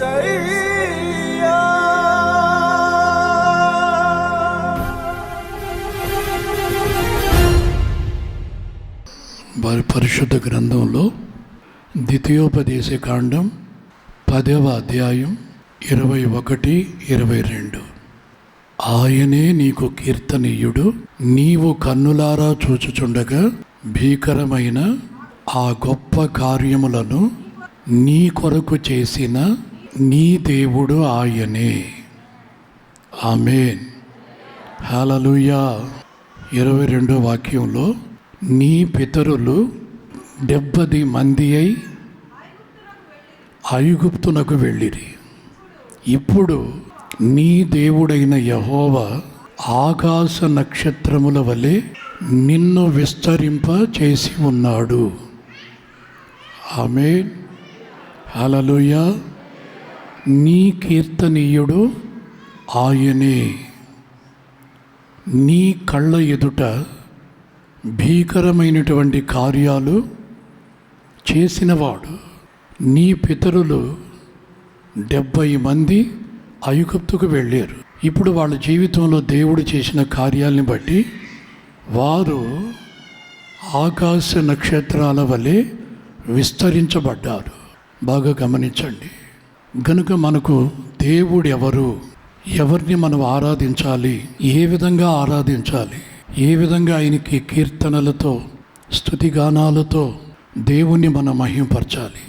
యేసయ్యా. వారి పరిశుద్ధ గ్రంథంలో ద్వితీయోపదేశ కాండం 10వ అధ్యాయం 21, 22. ఆయనే నీకు కీర్తనీయుడు, నీవు కన్నులారా చూచుచుండగా భీకరమైన ఆ గొప్ప కార్యములను నీ కొరకు చేసిన నీ దేవుడు ఆయనే. ఆమేన్. హల్లెలూయా. 22వ వాక్యంలో నీ పితరులు 70 మంది అయి ఐగుప్తునకు వెళ్ళిరి. ఇప్పుడు నీ దేవుడైన యెహోవా ఆకాశ నక్షత్రముల వలె నిన్ను విస్తరింప చేసి ఉన్నాడు. ఆమేన్. హల్లెలూయా. నీ కీర్తనీయుడు ఆయనే. నీ కళ్ళ ఎదుట భీకరమైనటువంటి కార్యాలు చేసినవాడు. నీ పితరులు 70 మంది ఐగుప్తుకు వెళ్ళారు. ఇప్పుడు వాళ్ళ జీవితంలో దేవుడు చేసిన కార్యాలని బట్టి వారు ఆకాశ నక్షత్రాల వలె విస్తరించబడ్డారు. బాగా గమనించండి. గనుక మనకు దేవుడు ఎవరు, ఎవరిని మనం ఆరాధించాలి, ఏ విధంగా ఆరాధించాలి, ఏ విధంగా ఆయనకి కీర్తనలతో స్తుతిగానాలతో దేవుణ్ణి మనం మహింపరచాలి.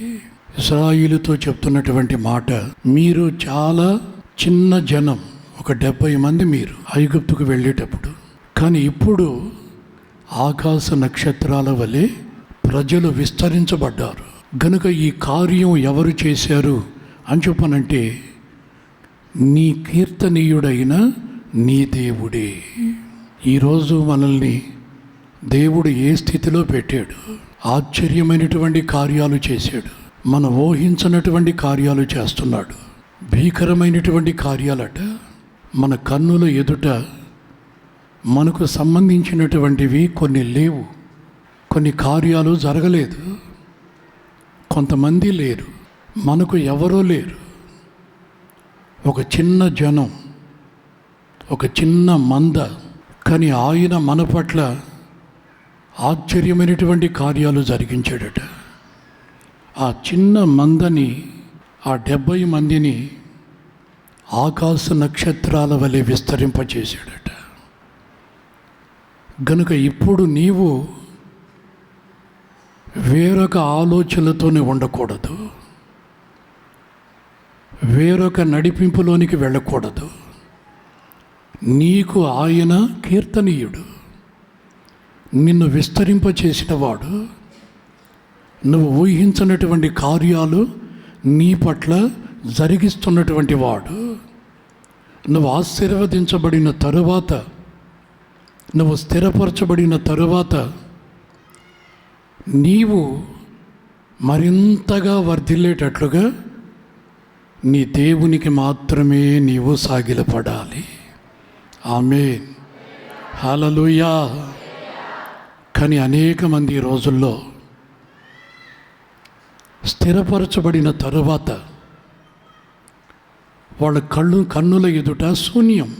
ఇశ్రాయేలుతో చెప్తున్నటువంటి మాట, మీరు చాలా చిన్న జనం, ఒక 70 మంది మీరు ఐగుప్తుకు వెళ్ళేటప్పుడు, కానీ ఇప్పుడు ఆకాశ నక్షత్రాల వలె ప్రజలు విస్తరించబడ్డారు. గనుక ఈ కార్యం ఎవరు చేశారు అని చెప్పనంటే నీ కీర్తనీయుడైన నీ దేవుడే. ఈరోజు మనల్ని దేవుడు ఏ స్థితిలో పెట్టాడు, ఆశ్చర్యమైనటువంటి కార్యాలు చేశాడు. మనం ఊహించినటువంటి కార్యాలు చేస్తున్నాడు. భీకరమైనటువంటి కార్యాలట. మన కన్నుల ఎదుట మనకు సంబంధించినటువంటివి కొన్ని లేవు, కొన్ని కార్యాలు జరగలేదు, కొంతమంది లేరు, మనకు ఎవరో లేరు. ఒక చిన్న జనం, ఒక చిన్న మంద, కానీ ఆయన మన పట్ల ఆశ్చర్యమైనటువంటి కార్యాలు జరిగించాడట. ఆ చిన్న మందని, ఆ 70 మందిని ఆకాశ నక్షత్రాల వలె విస్తరింపచేశాడట. గనుక ఇప్పుడు నీవు వేరొక ఆలోచనలతోనే ఉండకూడదు, వేరొక నడిపింపులోనికి వెళ్ళకూడదు. నీకు ఆయన కీర్తనీయుడు, నిన్ను విస్తరింపచేసినవాడు. నువ్వు ఊహించినటువంటి కార్యాలు నీ పట్ల జరిగిస్తున్నటువంటి వాడు. నువ్వు ఆశీర్వదించబడిన తరువాత, నువ్వు స్థిరపరచబడిన తరువాత నీవు మరింతగా వర్ధిల్లేటట్లుగా నీ దేవునికి మాత్రమే నీవు సాగిలపడాలి. ఆమేన్. హల్లెలూయా. కానీ అనేక మంది ఈ రోజుల్లో స్థిరపరచబడిన తరువాత వాళ్ళ కన్నుల ఎదుట శూన్యం,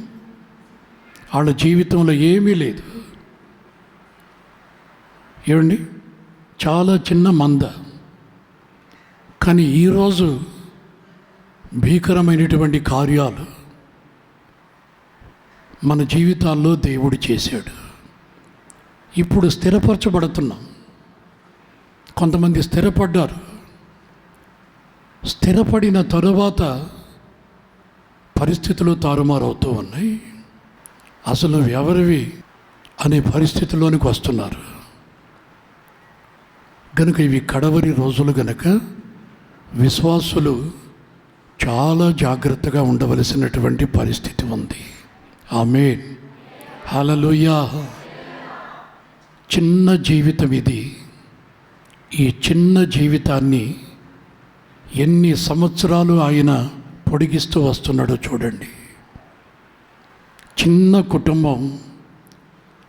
వాళ్ళ జీవితంలో ఏమీ లేదు. ఏమండి, చాలా చిన్న మంద, కానీ ఈరోజు భీకరమైనటువంటి కార్యాలు మన జీవితాల్లో దేవుడు చేశాడు. ఇప్పుడు స్థిరపరచబడుతున్నాం. కొంతమంది స్థిరపడ్డారు. స్థిరపడిన తరువాత పరిస్థితులు తారుమారవుతూ ఉన్నాయి. అసలు ఎవరివి అనే పరిస్థితిలోనికి వస్తున్నారు. గనుక ఇవి కడవరి రోజులు గనుక విశ్వాసులు చాలా జాగ్రత్తగా ఉండవలసినటువంటి పరిస్థితి ఉంది. ఆమేన్. హల్లెలూయా. చిన్న జీవితం ఇది. ఈ చిన్న జీవితాన్ని ఎన్ని సంవత్సరాలు ఆయన పొడిగిస్తూ వస్తున్నాడో చూడండి. చిన్న కుటుంబం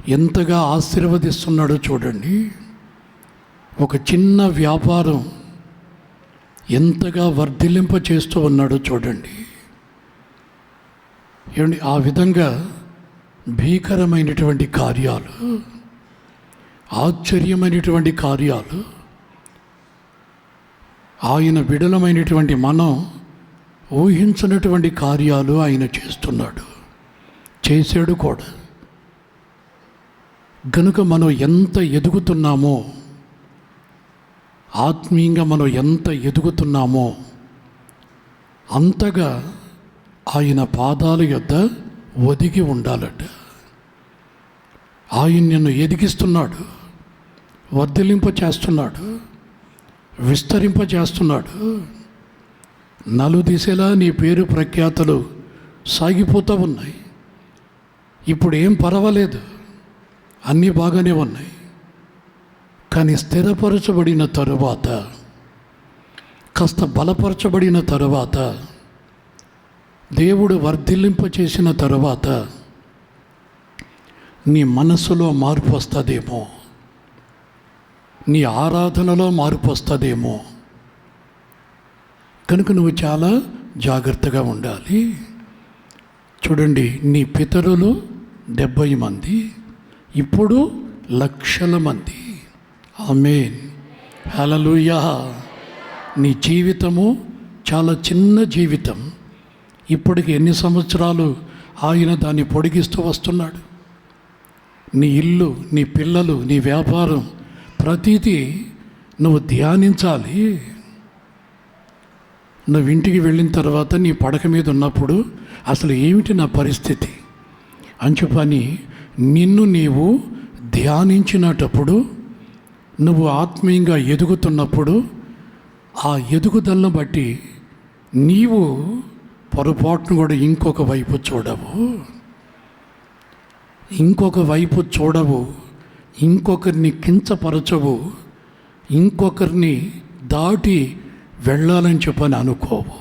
ఎంతగా ఆశీర్వదిస్తున్నాడో చూడండి. ఒక చిన్న వ్యాపారం ఎంతగా వర్ధిల్లింప చేస్తూ ఉన్నాడో చూడండి. ఏమండి, ఆ విధంగా భీకరమైనటువంటి కార్యాలు, ఆశ్చర్యమైనటువంటి కార్యాలు ఆయన బిడలమైనటువంటి మనం ఊహించినటువంటి కార్యాలు ఆయన చేస్తున్నాడు, చేశాడు కూడా. గనుక మనం ఎంత ఎదుగుతున్నామో, ఆత్మీయంగా మనం ఎంత ఎదుగుతున్నామో అంతగా ఆయన పాదాల యొద్ద ఒదిగి ఉండాలట. ఆయన నిన్ను ఎదిగిస్తున్నాడు, వర్ధిల్లింప చేస్తున్నాడు, విస్తరింప చేస్తున్నాడు. నలుదిశలా నీ పేరు ప్రఖ్యాతలు సాగిపోతూ ఉన్నాయి. ఇప్పుడు ఏం పర్వాలేదు, అన్నీ బాగానే ఉన్నాయి. కానీ స్థిరపరచబడిన తరువాత, కాస్త బలపరచబడిన తరువాత, దేవుడు వర్ధిల్లింప చేసిన తరువాత నీ మనస్సులో మార్పు వస్తుందేమో, నీ ఆరాధనలో మార్పు వస్తుందేమో. కనుక నువ్వు చాలా జాగ్రత్తగా ఉండాలి. చూడండి, నీ పితరులు 70 మంది, ఇప్పుడు లక్షల మంది. ఆమేన్, హల్లెలూయా. నీ జీవితము చాలా చిన్న జీవితం. ఇప్పటికి ఎన్ని సంవత్సరాలు ఆయన దాన్ని పొడిగిస్తూ వస్తున్నాడు. నీ ఇల్లు, నీ పిల్లలు, నీ వ్యాపారం, ప్రతిదీ నువ్వు ధ్యానించాలి. నువ్వు ఇంటికి వెళ్ళిన తర్వాత నీ పడక మీద ఉన్నప్పుడు అసలు ఏమిటి నా పరిస్థితి అని చెప్పని నిన్ను నీవు ధ్యానించినప్పుడు, నువ్వు ఆత్మీయంగా ఎదుగుతున్నప్పుడు, ఆ ఎదుగుదలను బట్టి నీవు పొరపాటును కూడా ఇంకొక వైపు చూడవు, ఇంకొకరిని కించపరచవు, ఇంకొకరిని దాటి వెళ్ళాలని చెప్పని అనుకోవు.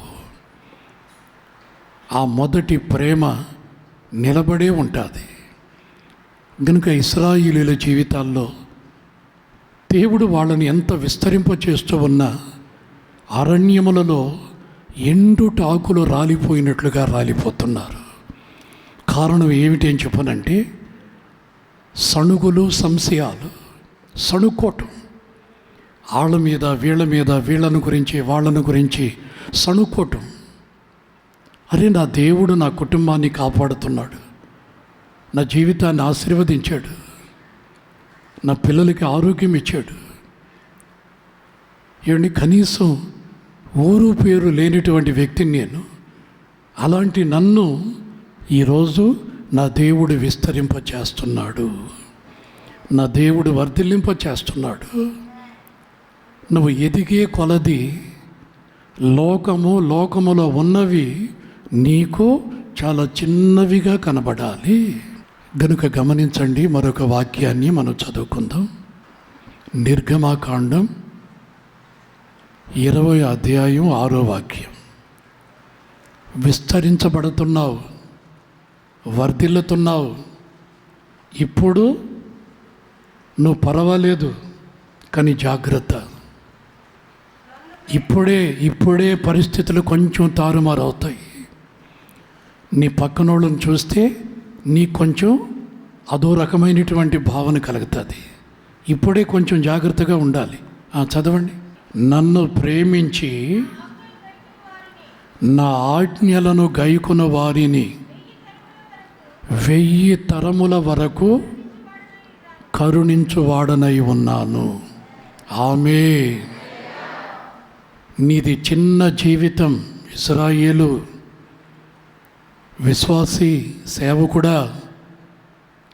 ఆ మొదటి ప్రేమ నిలబడే ఉంటుంది. కనుక ఇశ్రాయేలీయుల జీవితాల్లో దేవుడు వాళ్ళని ఎంత విస్తరింప చేస్తూ ఉన్నా అరణ్యములలో ఎండుటాకులు రాలిపోయినట్లుగా రాలిపోతున్నారు. కారణం ఏమిటి అని చెప్పనంటే సణుగులు, సంశయాలు, సణుకోవటం. వాళ్ళ మీద, వీళ్ళను గురించి, వాళ్ళను గురించి సణుకోవటం. అరే, నా దేవుడు నా కుటుంబాన్ని కాపాడుతున్నాడు, నా జీవితాన్ని ఆశీర్వదించాడు, నా పిల్లలకి ఆరోగ్యం ఇచ్చాడు. ఏమండి, కనీసం ఊరు పేరు లేనిటువంటి వ్యక్తిని నేను. అలాంటి నన్ను ఈరోజు నా దేవుడు విస్తరింప చేస్తున్నాడు, నా దేవుడు వర్ధిల్లింప చేస్తున్నాడు. నువ్వు ఎదిగే కొలది లోకములో ఉన్నవి నీకు చాలా చిన్నవిగా కనబడాలి. గనుక గమనించండి, మరొక వాక్యాన్ని మనం చదువుకుందాం. నిర్గమాకాండం 20వ అధ్యాయం 6వ వాక్యం. విస్తరించబడుతున్నావు, వర్ధిల్లుతున్నావు. ఇప్పుడు నువ్వు పర్వాలేదు, కానీ జాగ్రత్త. ఇప్పుడే పరిస్థితులు కొంచెం తారుమారు అవుతాయి. నీ పక్కనోళ్ళని చూస్తే నీకు కొంచెం అదో రకమైనటువంటి భావన కలుగుతుంది. ఇప్పుడే కొంచెం జాగ్రత్తగా ఉండాలి. చదవండి. నన్ను ప్రేమించి నా ఆజ్ఞలను గైకొను వారిని 1000 తరముల వరకు కరుణించువాడనై ఉన్నాను. ఆమేన్. నీది చిన్న జీవితం. ఇశ్రాయేలు విశ్వాసి సేవకుడా,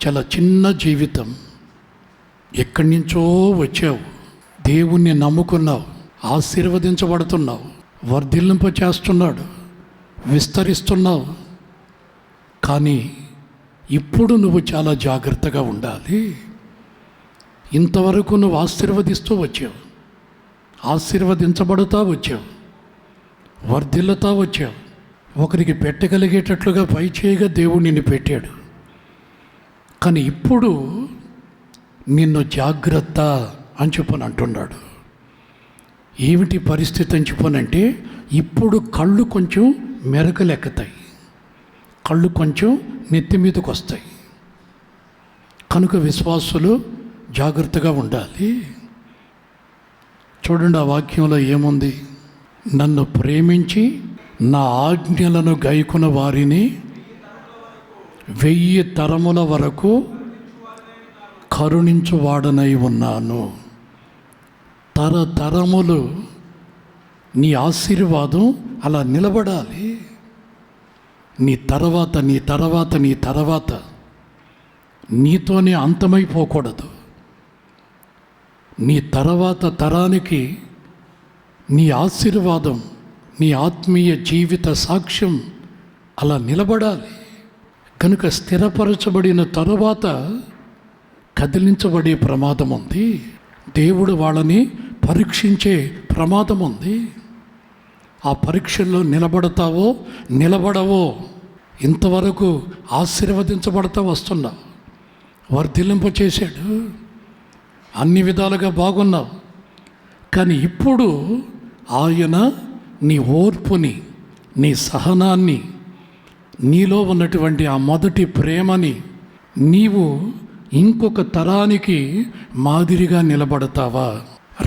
చాలా చిన్న జీవితం. ఎక్కడి నుంచో వచ్చావు, దేవుణ్ణి నమ్ముకున్నావు, ఆశీర్వదించబడుతున్నావు, వర్ధిల్లింప చేస్తున్నాడు, విస్తరిస్తున్నావు. కానీ ఇప్పుడు నువ్వు చాలా జాగ్రత్తగా ఉండాలి. ఇంతవరకు నువ్వు ఆశీర్వదిస్తూ వచ్చావు, ఆశీర్వదించబడుతూ వచ్చావు, వర్ధిల్లుతూ వచ్చావు. ఒకరికి పెట్టగలిగేటట్లుగా పైచేయిగా దేవుడు నిన్ను పెట్టాడు. కానీ ఇప్పుడు నిన్ను జాగ్రత్త అని చెప్పని అంటున్నాడు. ఏమిటి పరిస్థితి అని చెప్పానంటే, ఇప్పుడు కళ్ళు కొంచెం మెరకలెక్కుతాయి, కళ్ళు కొంచెం నెత్తి మీదకి వస్తాయి. కనుక విశ్వాసులు జాగ్రత్తగా ఉండాలి. చూడండి, ఆ వాక్యంలో ఏముంది? నన్ను ప్రేమించి నా ఆజ్ఞలను గైకొన్న వారిని 1000 తరముల వరకు కరుణించువాడనై ఉన్నాను. తరతరములు నీ ఆశీర్వాదం అలా నిలబడాలి. నీ తర్వాత నీ తర్వాత నీ తర్వాత నీతోనే అంతమైపోకూడదు. నీ తర్వాత తరానికి నీ ఆశీర్వాదం, నీ ఆత్మీయ జీవిత సాక్ష్యం అలా నిలబడాలి. కనుక స్థిరపరచబడిన తరువాత కదిలించబడే ప్రమాదం ఉంది. దేవుడు వాళ్ళని పరీక్షించే ప్రమాదం ఉంది. ఆ పరీక్షల్లో నిలబడతావో నిలబడవో, ఇంతవరకు ఆశీర్వదించబడతా వస్తున్నావు, వర్ధిల్లింప చేశాడు, అన్ని విధాలుగా బాగున్నావు. కానీ ఇప్పుడు ఆయన నీ ఓర్పుని, నీ సహనాన్ని, నీలో ఉన్నటువంటి ఆ మొదటి ప్రేమని నీవు ఇంకొక తరానికి మాదిరిగా నిలబడతావా?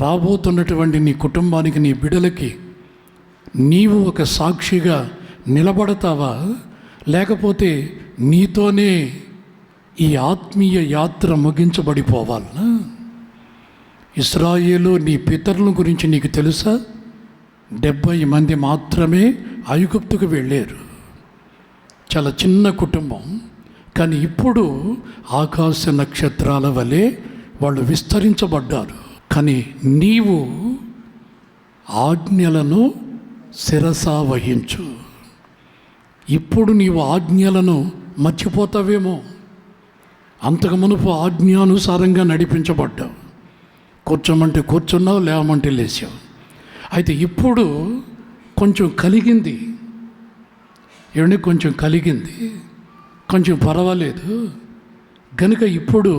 రాబోతున్నటువంటి నీ కుటుంబానికి, నీ బిడ్డలకి నీవు ఒక సాక్షిగా నిలబడతావా? లేకపోతే నీతోనే ఈ ఆత్మీయ యాత్ర ముగించబడిపోవాలనా? ఇశ్రాయేలు నీ పితరుల గురించి నీకు తెలుసా? 70 మంది మాత్రమే ఐగుప్తుకు వెళ్ళారు. చాలా చిన్న కుటుంబం. కానీ ఇప్పుడు ఆకాశ నక్షత్రాల వలె వాళ్ళు విస్తరించబడ్డారు. కానీ నీవు ఆజ్ఞలను శిరసా వహించు. ఇప్పుడు నీవు ఆజ్ఞలను మర్చిపోతావేమో. అంతకు మునుపు ఆజ్ఞానుసారంగా నడిపించబడ్డావు. కూర్చోమంటే కూర్చున్నావు, లేవమంటే లేచావు. అయితే ఇప్పుడు కొంచెం కలిగింది, కొంచెం కలిగింది, కొంచెం పర్వాలేదు. కనుక ఇప్పుడు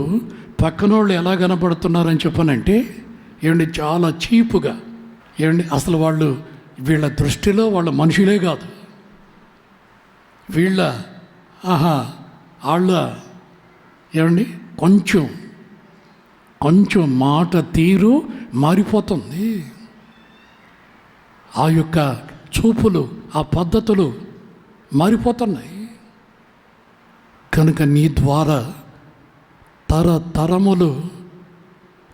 పక్కనోళ్ళు ఎలా కనపడుతున్నారని చెప్పనంటే, చాలా చీపుగా, అసలు వాళ్ళు వీళ్ళ దృష్టిలో వాళ్ళ మనుషులే కాదు. వాళ్ళ కొంచెం మాట తీరు మారిపోతుంది. ఆ యొక్క చూపులు, ఆ పద్ధతులు మారిపోతున్నాయి. కనుక నీ ద్వారా తరతరములు,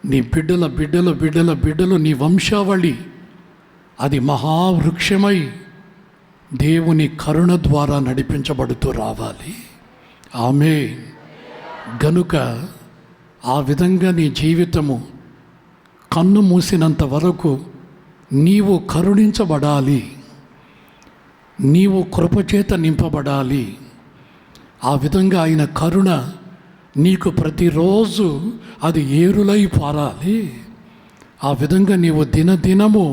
నీ బిడ్డల బిడ్డల బిడ్డల బిడ్డలు, నీ వంశావళి అది మహావృక్షమై దేవుని కరుణ ద్వారా నడిపించబడుతూ రావాలి. ఆమేన్. గనుక ఆ విధంగా నీ జీవితము కన్ను మూసినంత వరకు నీవు కరుణించబడాలి, నీవు కృపచేత నింపబడాలి. ఆ విధంగా ఆయన కరుణ నీకు ప్రతిరోజు అది ఏరులై పారాలి. ఆ విధంగా నీవు దినదినము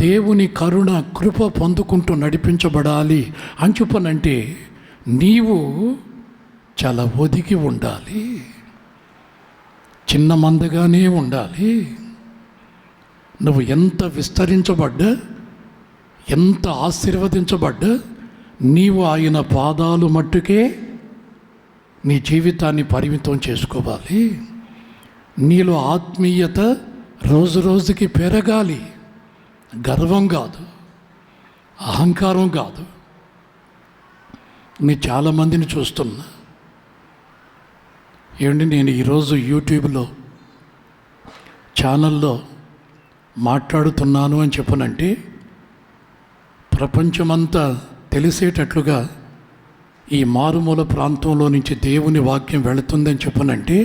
దేవుని కరుణ కృప పొందుకుంటూ నడిపించబడాలి అని చెప్పనంటే నీవు చాలా ఒదిగి ఉండాలి, చిన్న మందగానే ఉండాలి. నువ్వు ఎంత విస్తరించబడ్డా, ఎంత ఆశీర్వదించబడ్డా, నీవు ఆయన పాదాలు మట్టుకే నీ జీవితాన్ని పరిమితం చేసుకోవాలి. నీలో ఆత్మీయత రోజు రోజుకి పెరగాలి. గర్వం కాదు, అహంకారం కాదు. నేను చాలామందిని చూస్తున్నా. నేను ఈరోజు యూట్యూబ్లో ఛానల్లో మాట్లాడుతున్నాను అని చెప్పనంటే ప్రపంచమంతా తెలిసేటట్లుగా ఈ మారుమూల ప్రాంతంలో నుంచి దేవుని వాక్యం వెళుతుందని చెప్పనంటే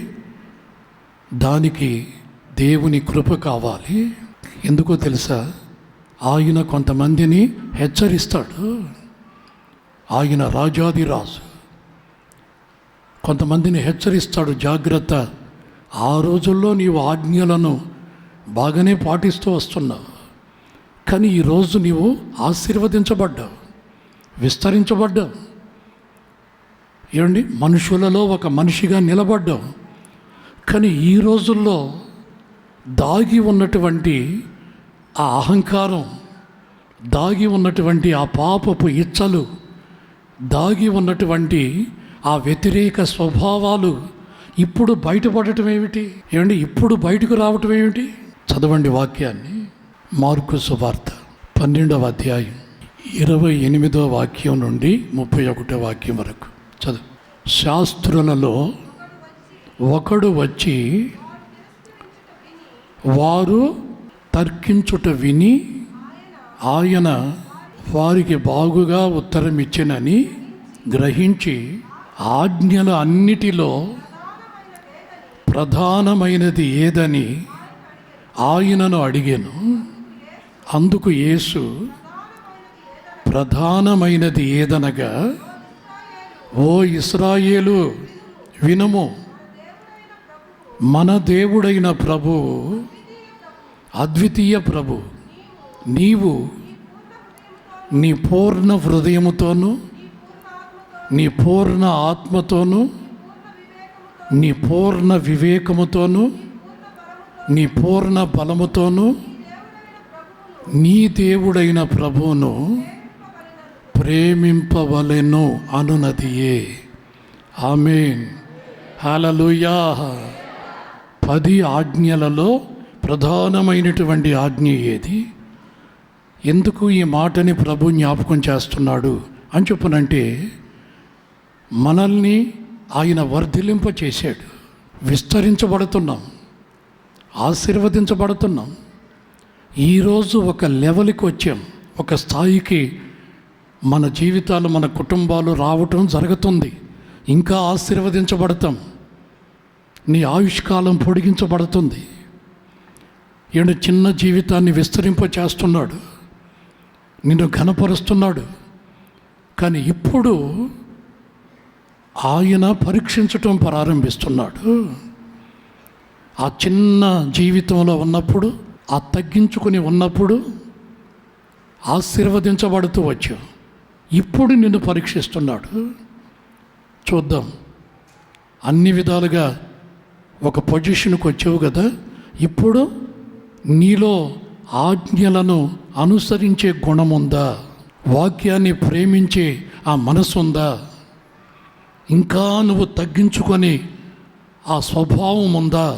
దానికి దేవుని కృప కావాలి. ఎందుకో తెలుసా? ఆయన కొంతమందిని హెచ్చరిస్తాడు. ఆయన రాజాదిరాజు, కొంతమందిని హెచ్చరిస్తాడు, జాగ్రత్త. ఆ రోజుల్లో నీవు ఆజ్ఞలను బాగానే పాటిస్తూ వస్తున్నావు, కానీ ఈరోజు నీవు ఆశీర్వదించబడ్డావు, విస్తరించబడ్డావు. మనుషులలో ఒక మనిషిగా నిలబడ్డావు. కానీ ఈ రోజుల్లో దాగి ఉన్నటువంటి ఆ అహంకారం, దాగి ఉన్నటువంటి ఆ పాపపు ఇచ్చలు, దాగి ఉన్నటువంటి ఆ వ్యతిరేక స్వభావాలు ఇప్పుడు బయటపడటం ఏమిటి? ఏమండి, ఇప్పుడు బయటకు రావటం ఏమిటి? చదవండి వాక్యాన్ని. మార్కు సువార్త 12వ అధ్యాయం 28వ వాక్యం నుండి 31వ వాక్యం వరకు చదువు. శాస్త్రులలో ఒకడు వచ్చి వారు తర్కించుట విని ఆయన వారికి బాగుగా ఉత్తరం ఇచ్చినని గ్రహించి ఆజ్ఞల అన్నిటిలో ప్రధానమైనది ఏదని ఆయనను అడిగాను. అందుకు యేసు, ప్రధానమైనది ఏదనగా, ఓ ఇశ్రాయేలు వినుము, మన దేవుడైన ప్రభువు అద్వితీయ ప్రభు. నీవు నీ పూర్ణ హృదయముతోనూ, నీ పూర్ణ ఆత్మతోనూ, నీ పూర్ణ వివేకముతోనూ, నీ పూర్ణ బలముతోనూ నీ దేవుడైన ప్రభువును ప్రేమింపవలెను అనునదియే. ఆమేన్, హల్లెలూయా. 10 ఆజ్ఞలలో ప్రధానమైనటువంటి ఆజ్ఞ ఏది? ఎందుకు ఈ మాటని ప్రభు జ్ఞాపకం చేస్తున్నాడు అని చెప్పునంటే, మనల్ని ఆయన వర్ధిలింప చేశాడు. విస్తరించబడుతున్నాం, ఆశీర్వదించబడుతున్నాం. ఈరోజు ఒక లెవెల్కి వచ్చాం, ఒక స్థాయికి మన జీవితాలు, మన కుటుంబాలు రావటం జరుగుతుంది. ఇంకా ఆశీర్వదించబడతాం. నీ ఆయుష్కాలం పొడిగించబడుతుంది. ఈయన చిన్న జీవితాన్ని విస్తరింప చేస్తున్నాడు, నిన్ను ఘనపరుస్తున్నాడు. కానీ ఇప్పుడు ఆయన పరీక్షించటం ప్రారంభిస్తున్నాడు. ఆ చిన్న జీవితంలో ఉన్నప్పుడు, ఆ తగ్గించుకుని ఉన్నప్పుడు ఆశీర్వదించబడుతూ వచ్చావు. ఇప్పుడు నిన్ను పరీక్షిస్తున్నాడు. చూద్దాం. అన్ని విధాలుగా ఒక పొజిషన్కి వచ్చావు కదా, ఇప్పుడు నీలో ఆజ్ఞలను అనుసరించే గుణం ఉందా? వాక్యాన్ని ప్రేమించే ఆ మనసు ఉందా? ఇంకా నువ్వు తగ్గించుకొని ఆ స్వభావం ఉందా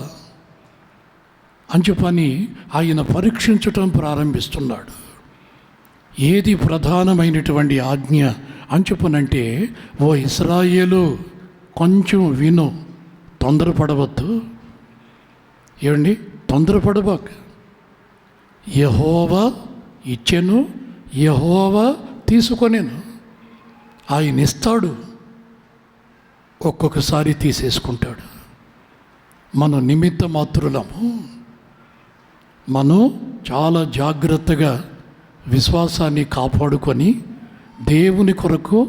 అని చెప్పని ఆయన పరీక్షించటం ప్రారంభిస్తున్నాడు. ఏది ప్రధానమైనటువంటి ఆజ్ఞ అని చెప్పనంటే, ఓ ఇశ్రాయేలు కొంచెం విను, తొందరపడవద్దు. ఏమండి, తొందరపడబాక. యెహోవా ఇచ్చెను, యెహోవా తీసుకొనేను. ఆయన ఇస్తాడు, ఒక్కొక్కసారి తీసేసుకుంటాడు. మన నిమిత్త మాత్రులము. మనం చాలా జాగ్రత్తగా విశ్వాసాన్ని కాపాడుకొని దేవుని కొరకు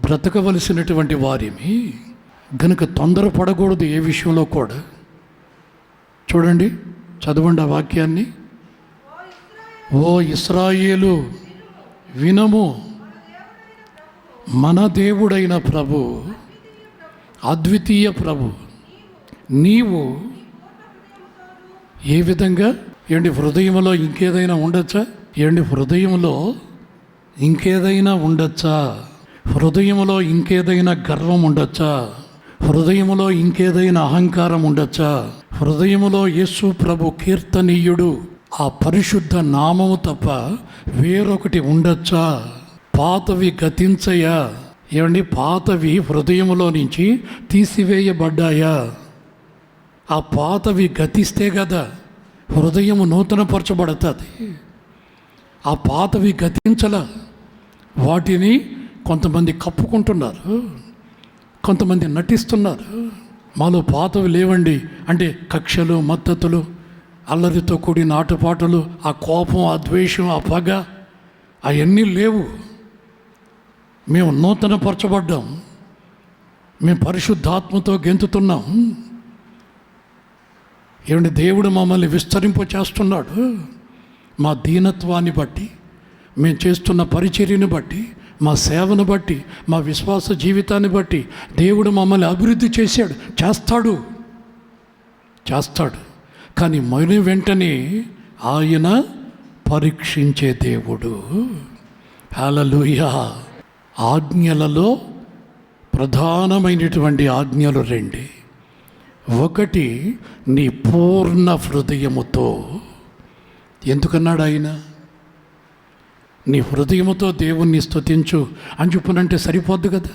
బ్రతకవలసినటువంటి వారిని గనుక తొందరపడకూడదు ఏ విషయంలో కూడా. చూడండి, చదవండి ఆ వాక్యాన్ని. ఓ ఇశ్రాయేలు వినము, మన దేవుడైన ప్రభు అద్వితీయ ప్రభు. నీవు ఏ విధంగా, ఏంటి హృదయంలో ఇంకేదైనా ఉండొచ్చా? ఏంటి హృదయంలో ఇంకేదైనా ఉండొచ్చా? హృదయంలో ఇంకేదైనా గర్వం ఉండొచ్చా? హృదయంలో ఇంకేదైనా అహంకారం ఉండొచ్చా? హృదయంలో యేసు ప్రభు కీర్తనీయుడు, ఆ పరిశుద్ధ నామము తప్ప వేరొకటి ఉండొచ్చా? పాతవి గతించయా? ఏమండి, పాతవి హృదయంలో నుంచి తీసివేయబడ్డాయా? ఆ పాతవి గతిస్తే కదా హృదయము నూతనపరచబడుతుంది. ఆ పాతవి గతించల, వాటిని కొంతమంది కప్పుకుంటున్నారు, కొంతమంది నటిస్తున్నారు. మాలో పాతవి లేవండి అంటే కక్షలు, మద్దతులు, అల్లరితో కూడిన ఆటపాటలు, ఆ కోపం, ఆ ద్వేషం, ఆ పగ, అవన్నీ లేవు. మేము నూతనపరచబడ్డాం, మేము పరిశుద్ధాత్మతో గెంతుతున్నాం. ఏమంటే, దేవుడు మమ్మల్ని విస్తరింప చేస్తున్నాడు. మా దీనత్వాన్ని బట్టి, మేము చేస్తున్న పరిచర్యను బట్టి, మా సేవను బట్టి, మా విశ్వాస జీవితాన్ని బట్టి దేవుడు మమ్మల్ని అభివృద్ధి చేశాడు. చేస్తాడు. కానీ మొదటి వెంటనే ఆయన పరీక్షించే దేవుడు. హల్లెలూయా. ఆజ్ఞలలో ప్రధానమైనటువంటి ఆజ్ఞలు రెండే. ఒకటి, నీ పూర్ణ హృదయముతో. ఎందుకన్నాడు ఆయన? నీ హృదయముతో దేవుణ్ణి స్తుతించు అని చెప్పునంటే సరిపోద్దు కదా.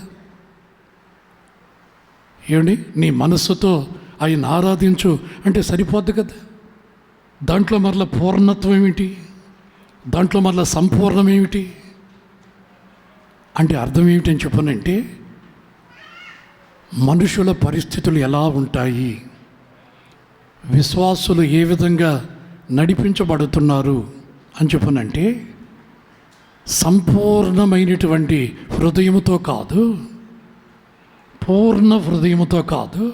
ఏమండి, నీ మనస్సుతో ఆయన ఆరాధించు అంటే సరిపోద్దు కదా. దాంట్లో మరలా పూర్ణత్వం ఏమిటి? దాంట్లో మరలా సంపూర్ణం ఏమిటి అంటే అర్థం ఏమిటని చెప్పనంటే, మనుషుల పరిస్థితులు ఎలా ఉంటాయి, విశ్వాసులు ఏ విధంగా నడిపించబడుతున్నారు అని చెప్పనంటే, సంపూర్ణమైనటువంటి హృదయముతో కాదు, పూర్ణ హృదయముతో కాదు.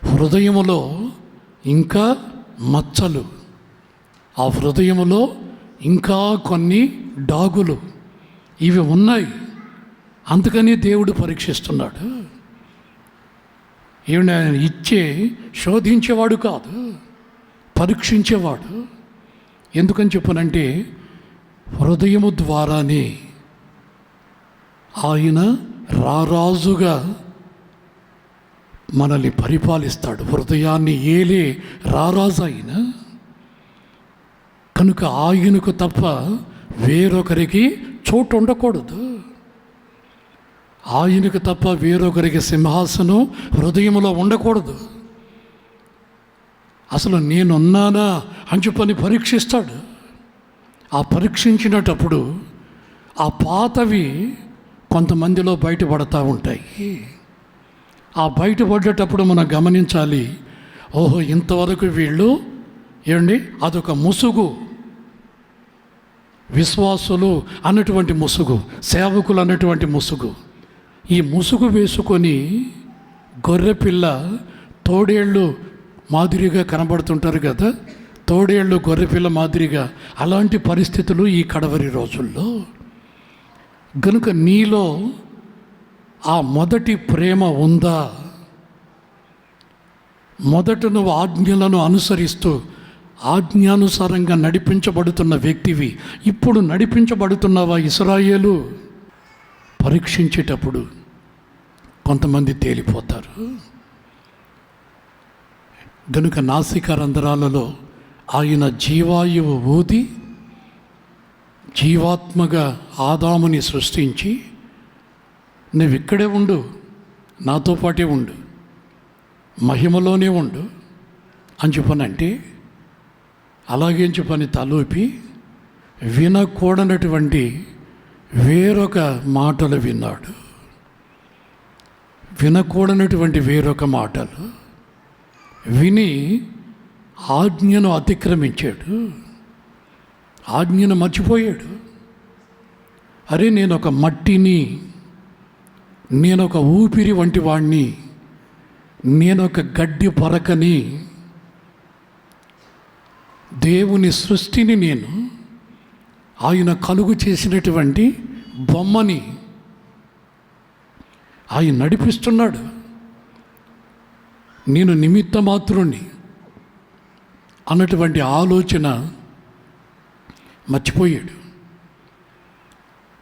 హృదయములో ఇంకా మచ్చలు, ఆ హృదయములో ఇంకా కొన్ని డాగులు ఇవి ఉన్నాయి. అందుకని దేవుడు పరీక్షిస్తున్నాడు. ఏమన్నా ఆయన ఇచ్చే శోధించేవాడు కాదు, పరీక్షించేవాడు. ఎందుకని చెప్పనంటే, హృదయము ద్వారానే ఆయన రారాజుగా మనల్ని పరిపాలిస్తాడు. హృదయాన్ని ఏలే రారాజు ఆయన. కనుక ఆయనకు తప్ప వేరొకరికి చోటు ఉండకూడదు. ఆయనకు తప్ప వేరొకరికి సింహాసనం హృదయంలో ఉండకూడదు. అసలు నేనున్నానా అని చెప్పని పరీక్షిస్తాడు. ఆ పరీక్షించినప్పుడు ఆ పాతవి కొంతమందిలో బయటపడతా ఉంటాయి. ఆ బయటపడేటప్పుడు మనం గమనించాలి, ఓహో ఇంతవరకు వీళ్ళు ఏమండి అదొక ముసుగు, విశ్వాసులు అన్నటువంటి ముసుగు, సేవకులు అన్నటువంటి ముసుగు. ఈ ముసుగు వేసుకొని గొర్రెపిల్ల తోడేళ్ళు మాదిరిగా కనబడుతుంటారు కదా, తోడేళ్ళు గొర్రెపిల్ల మాదిరిగా. అలాంటి పరిస్థితులు ఈ కడవరి రోజుల్లో. గనుక నీలో ఆ మొదటి ప్రేమ ఉందా? మొదట నువ్వు ఆజ్ఞలను అనుసరిస్తూ ఆజ్ఞానుసారంగా నడిపించబడుతున్న వ్యక్తివి. ఇప్పుడు నడిపించబడుతున్నావా? ఇశ్రాయేలు పరీక్షించేటప్పుడు కొంతమంది తేలిపోతారు. గనుక నాసిక రంధ్రాలలో ఆయన జీవాయువు ఊది జీవాత్మగా ఆదాముని సృష్టించి, నువ్వు ఇక్కడే ఉండు, నాతో పాటే ఉండు, మహిమలోనే ఉండు అని చెప్పనంటే, అలాగే చెప్పని తలూపి వినకూడనటువంటి వేరొక మాటలు విన్నాడు. వినకూడనటువంటి వేరొక మాటలు విని ఆజ్ఞను అతిక్రమించాడు, ఆజ్ఞను మర్చిపోయాడు. అరే, నేను ఒక మట్టిని, నేను ఒక ఊపిరి వంటి వాణ్ణి, నేను ఒక గడ్డి పరకని, దేవుని సృష్టిని నేను, ఆయన కలుగు చేసినటువంటి బొమ్మని ఆయన నడిపిస్తున్నాడు. నేను నిమిత్త మాత్రుణ్ణి అన్నటువంటి ఆలోచన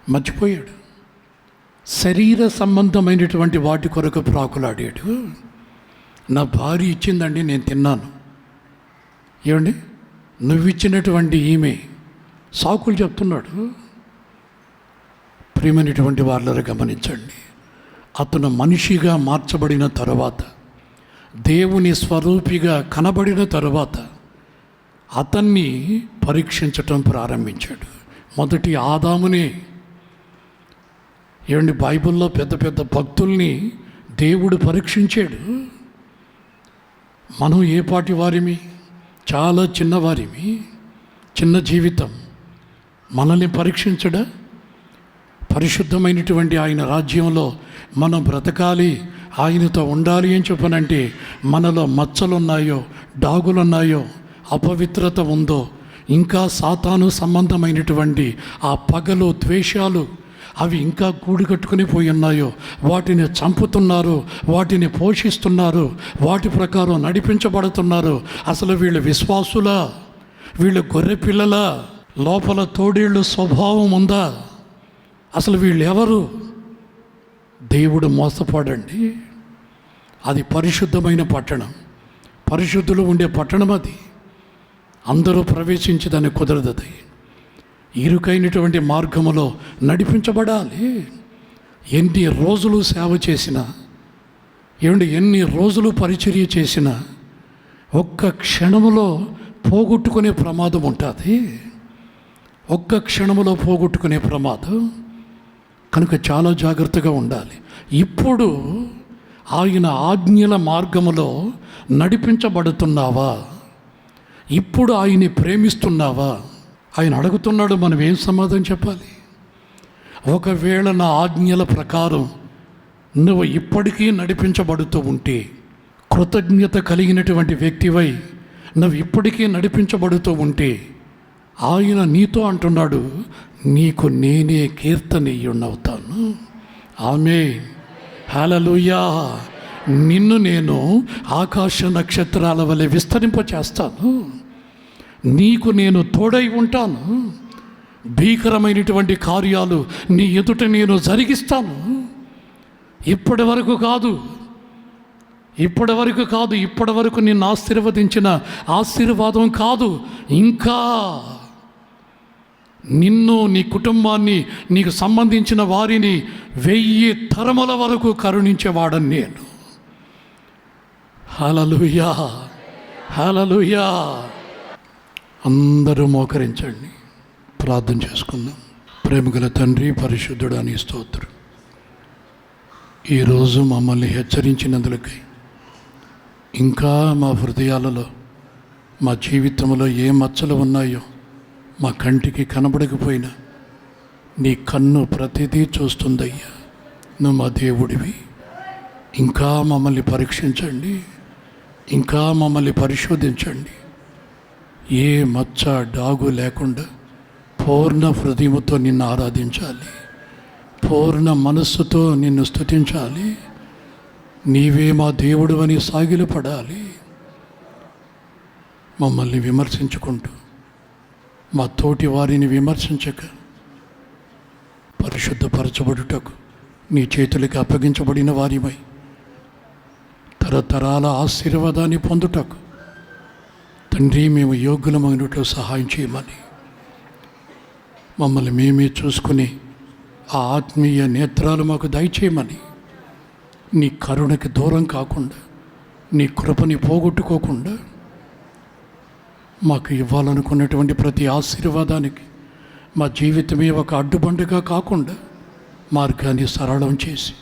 మర్చిపోయాడు. శరీర సంబంధమైనటువంటి వాటి కొరకు ప్రాకులాడాడు. నా భార్య ఇచ్చిందండి, నేను తిన్నాను. ఏమండి, నువ్విచ్చినటువంటి ఈమె సాకులు చెప్తున్నాడు. ప్రియమైనటువంటి వాళ్ళని గమనించండి. అతను మనిషిగా మార్చబడిన తరువాత, దేవుని స్వరూపిగా కనబడిన తరువాత అతన్ని పరీక్షించటం ప్రారంభించాడు. మొదటి ఆదామునే. ఏమండి, బైబిల్లో పెద్ద పెద్ద భక్తుల్ని దేవుడు పరీక్షించాడు. మనం ఏ పాటి వారిమి? చాలా చిన్నవారిమి, చిన్న జీవితం. మనల్ని పరీక్షించడా? పరిశుద్ధమైనటువంటి ఆయన రాజ్యంలో మనం బ్రతకాలి, ఆయనతో ఉండాలి అని చెప్పనంటే, మనలో మచ్చలున్నాయో, డాగులున్నాయో, అపవిత్రత ఉందో, ఇంకా సాతాను సంబంధమైనటువంటి ఆ పగలు, ద్వేషాలు అవి ఇంకా గూడు కట్టుకుని పోయి ఉన్నాయో, వాటిని చంపుతున్నారు, వాటిని పోషిస్తున్నారు, వాటి ప్రకారం నడిపించబడుతున్నారు. అసలు వీళ్ళు విశ్వాసులా? వీళ్ళు గొర్రె పిల్లల లోపల తోడేళ్ళు స్వభావం ఉందా? అసలు వీళ్ళు ఎవరు? దేవుడు మోసపోడండి. అది పరిశుద్ధమైన పట్టణం, పరిశుద్ధులు ఉండే పట్టణం. అది అందరూ ప్రవేశించి దాన్ని కుదరదు. అది ఇరుకైనటువంటి మార్గములో నడిపించబడాలి. ఎన్ని రోజులు సేవ చేసినా, ఎన్ని రోజులు పరిచర్య చేసినా ఒక్క క్షణములో పోగొట్టుకునే ప్రమాదం ఉంటుంది. ఒక్క క్షణములో పోగొట్టుకునే ప్రమాదం. కనుక చాలా జాగ్రత్తగా ఉండాలి. ఇప్పుడు ఆయన ఆజ్ఞల మార్గములో నడిపించబడుతున్నావా? ఇప్పుడు ఆయన్ని ప్రేమిస్తున్నావా? ఆయన అడుగుతున్నాడు, మనం ఏం సమాధానం చెప్పాలి? ఒకవేళ నా ఆజ్ఞల ప్రకారం నువ్వు ఇప్పటికీ నడిపించబడుతూ ఉంటే, కృతజ్ఞత కలిగినటువంటి వ్యక్తివై నువ్వు ఇప్పటికీ నడిపించబడుతూ ఉంటే, ఆయన నీతో అంటున్నాడు, నీకు నేనే కీర్తనీయుడనవుతాను. ఆమేన్, హల్లెలూయా. నిన్ను నేను ఆకాశ నక్షత్రాల వలె విస్తరింపచేస్తాను. నీకు నేను తోడై ఉంటాను. భీకరమైనటువంటి కార్యాలు నీ ఎదుట నేను జరిగిస్తాను. ఇప్పటి వరకు కాదు, ఇప్పటి వరకు నిన్ను ఆశీర్వదించిన ఆశీర్వాదం కాదు, ఇంకా నిన్ను, నీ కుటుంబాన్ని, నీకు సంబంధించిన వారిని 1000 తరముల వరకు కరుణించేవాడని నేను. హల్లెలూయా, హల్లెలూయా. అందరూ మోకరించండి, ప్రార్థన చేసుకుందాం. ప్రేమగల తండ్రి, పరిశుద్ధుడా, నీ స్తోత్రం. ఈరోజు మమ్మల్ని హెచ్చరించినందులకై, ఇంకా మా హృదయాలలో, మా జీవితంలో ఏ మచ్చలు ఉన్నాయో మా కంటికి కనబడకపోయినా నీ కన్ను ప్రతిదీ చూస్తుందయ్యా. నువ్వు మా దేవుడివి. ఇంకా మమ్మల్ని పరీక్షించండి, ఇంకా మమ్మల్ని పరిశోధించండి. ఏ మచ్చ డాగు లేకుండా పూర్ణ హృదయముతో నిన్ను ఆరాధించాలి, పూర్ణ మనస్సుతో నిన్ను స్తుతించాలి. నీవే మా దేవుడు అని సాగిలపడాలి. మమ్మల్ని విమర్శించుకుంటూ, మా తోటి వారిని విమర్శించక, పరిశుద్ధపరచబడుటకు నీ చేతులకి అప్పగించబడిన వారిమై తరతరాల ఆశీర్వాదాన్ని పొందుటకు తండ్రి మేము యోగ్యులమైనట్లు సహాయం చేయమని, మమ్మల్ని మేమే చూసుకుని ఆ ఆత్మీయ నేత్రాలు మాకు దయచేయమని, నీ కరుణకి దూరం కాకుండా, నీ కృపని పోగొట్టుకోకుండా, మాకు ఇవ్వాలనుకున్నటువంటి ప్రతి ఆశీర్వాదానికి మా జీవితమే ఒక అడ్డుబండగా కాకుండా మార్గాన్ని సరళం చేసి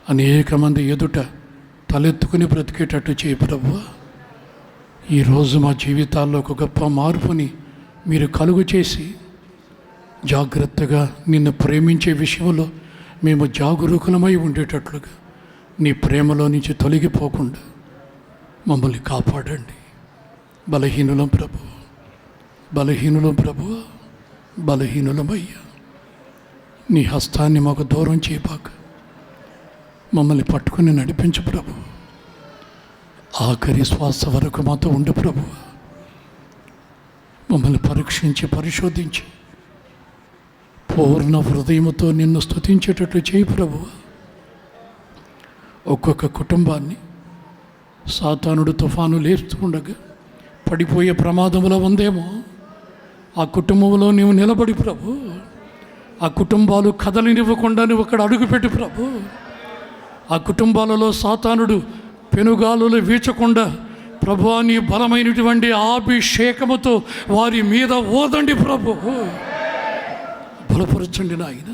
అనేక మంది ఎదుట తలెత్తుకుని బ్రతికేటట్టు చేయి ప్రభువా. ఈరోజు మా జీవితాల్లో ఒక గొప్ప మార్పుని మీరు కలుగు చేసి, జాగ్రత్తగా నిన్ను ప్రేమించే విషయంలో మేము జాగరూకులమై ఉండేటట్లుగా నీ ప్రేమలో నుంచి తొలగిపోకుండా మమ్మల్ని కాపాడండి. బలహీనులం ప్రభు, బలహీనులం ప్రభు, బలహీనులమయ్యా. నీ హస్తాన్ని మాకు దూరం చేయబాక, మమ్మల్ని పట్టుకుని నడిపించు ప్రభు. ఆఖరి శ్వాస వరకు మాతో ఉండు ప్రభు. మమ్మల్ని పరీక్షించి, పరిశోధించి పూర్ణ హృదయముతో నిన్ను స్తుతించేటట్లు చేయి ప్రభు. ఒక్కొక్క కుటుంబాన్ని సాతానుడు తుఫాను లేస్తూ ఉండగా పడిపోయే ప్రమాదంలో ఉందేమో, ఆ కుటుంబంలో నీవు నిలబడి ప్రభు, ఆ కుటుంబాలు కదలనివ్వకుండా నువ్వు అక్కడ అడుగుపెట్టి ప్రభు. ఆ కుటుంబాలలో సాతానుడు పెనుగాలులు వీచకుండా ప్రభు, నీ బలమైనటువంటి అభిషేకముతో వారి మీద ఓదండి ప్రభు. బలపరచండి నాయన,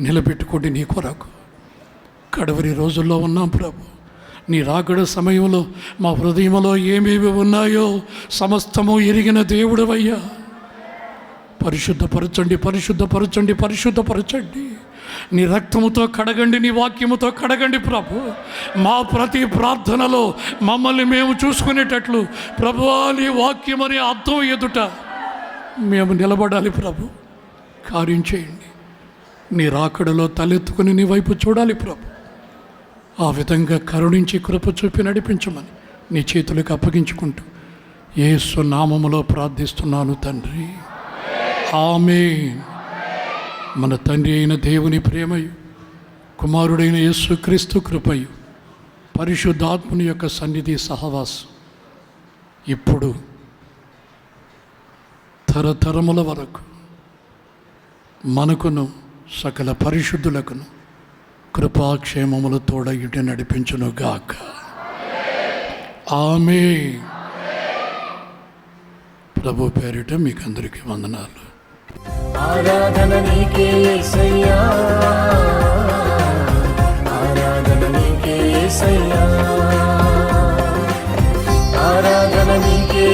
నిలబెట్టుకోండి నీ కొరకు. కడవరి రోజుల్లో ఉన్నాం ప్రభు. నీ రాకడ సమయంలో మా హృదయంలో ఏమేమి ఉన్నాయో సమస్తము ఎరిగిన దేవుడవయ్యా. పరిశుద్ధపరచండి, పరిశుద్ధపరచండి, పరిశుద్ధపరచండి. నీ రక్తముతో కడగండి, నీ వాక్యముతో కడగండి ప్రభు. మా ప్రతి ప్రార్థనలో మమ్మల్ని మేము చూసుకునేటట్లు ప్రభువా, నీ వాక్యమని అర్థం ఎదుట మేము నిలబడాలి ప్రభు. కార్యం చేయండి. నీ రాకడలో తలెత్తుకుని నీ వైపు చూడాలి ప్రభు. ఆ విధంగా కరుణించి కృప చూపి నడిపించమని నీ చేతులకు అప్పగించుకుంటూ యేసు నామములో ప్రార్థిస్తున్నాను తండ్రి, ఆమేన్. మన తండ్రి అయిన దేవుని ప్రేమయు, కుమారుడైన యేసుక్రీస్తు కృపయు, పరిశుద్ధాత్ముని యొక్క సన్నిధి సహవాసం ఇప్పుడు తరతరముల వరకు మనకును సకల పరిశుద్ధులకును కృపాక్షేమములు తోడయుట నడిపించును గాక. ఆమేన్. ప్రభు పేరిట మీకు అందరికీ వందనాలు. ఆరాధన నీకే యేసయ్యా, ఆరాధన నీకే యేసయ్యా, ఆరాధన నీకే